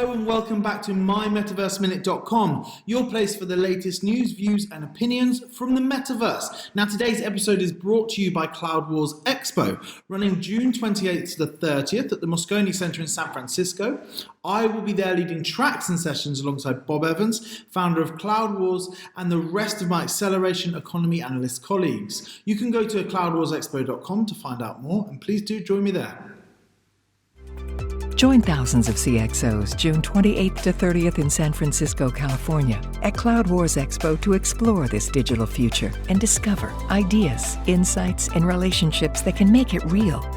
Hello and welcome back to MyMetaverseMinute.com, your place for the latest news, views and opinions from the Metaverse. Now today's episode is brought to you by Cloud Wars Expo, running June 28th to the 30th at the Moscone Center in San Francisco. I will be there leading tracks and sessions alongside Bob Evans, founder of Cloud Wars, and the rest of my acceleration economy analyst colleagues. You can go to cloudwarsexpo.com to find out more, and please do join me there. Join thousands of CXOs June 28th to 30th in San Francisco, California at Cloud Wars Expo to explore this digital future and discover ideas, insights, and relationships that can make it real.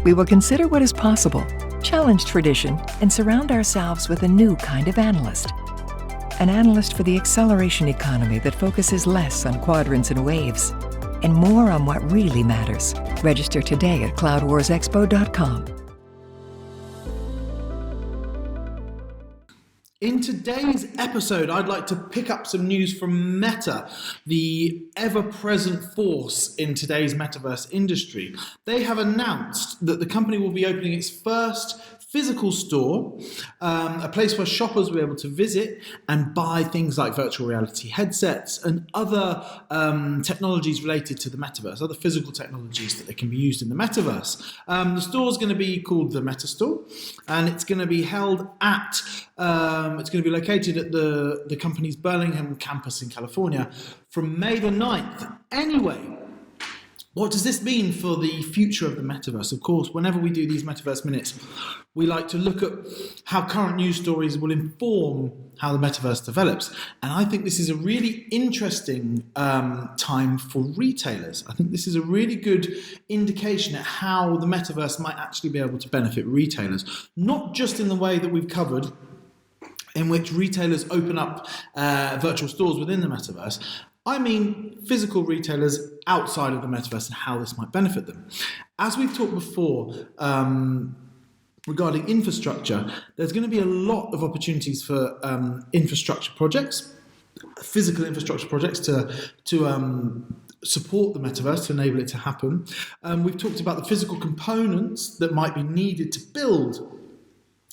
We will consider what is possible, challenge tradition, and surround ourselves with a new kind of analyst. An analyst for the acceleration economy that focuses less on quadrants and waves and more on what really matters. Register today at cloudwarsexpo.com. In today's episode, I'd like to pick up some news from Meta, the ever-present force in today's metaverse industry. They have announced that the company will be opening its first physical store, a place where shoppers will be able to visit and buy things like virtual reality headsets and other technologies related to the metaverse, other physical technologies that they can be used in the metaverse. The store is going to be called the Meta Store, and it's going to be held at, it's going to be located at the company's Burlingame campus in California from May the 9th. Anyway, what does this mean for the future of the metaverse? Of course, whenever we do these Metaverse Minutes, we like to look at how current news stories will inform how the metaverse develops. And I think this is a really interesting time for retailers. I think this is a really good indication at how the metaverse might actually be able to benefit retailers, not just in the way that we've covered, in which retailers open up virtual stores within the metaverse. I mean physical retailers outside of the metaverse and how this might benefit them. As we've talked before, regarding infrastructure, there's going to be a lot of opportunities for infrastructure projects, physical infrastructure projects to support the metaverse, to enable it to happen. We've talked about the physical components that might be needed to build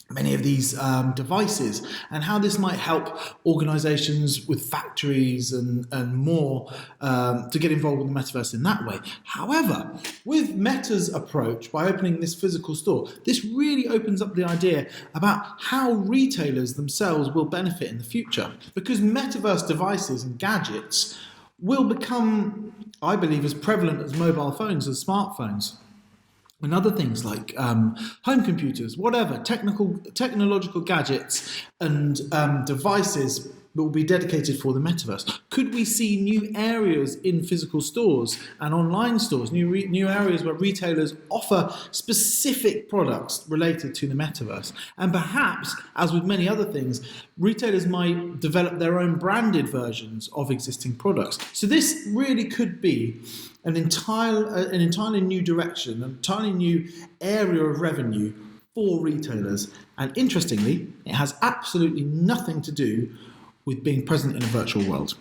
many of these devices and how this might help organizations with factories and more to get involved with the metaverse in that way. However, with Meta's approach, by opening this physical store, this really opens up the idea about how retailers themselves will benefit in the future, because metaverse devices and gadgets will become, I believe, as prevalent as mobile phones, as smartphones, and other things like home computers, whatever, technological gadgets and devices that will be dedicated for the metaverse. Could we see new areas in physical stores and online stores, new areas where retailers offer specific products related to the metaverse? And perhaps, as with many other things, retailers might develop their own branded versions of existing products. So this really could be an entirely new direction, an entirely new area of revenue for retailers. And interestingly, it has absolutely nothing to do with being present in a virtual world.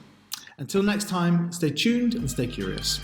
Until next time, stay tuned and stay curious.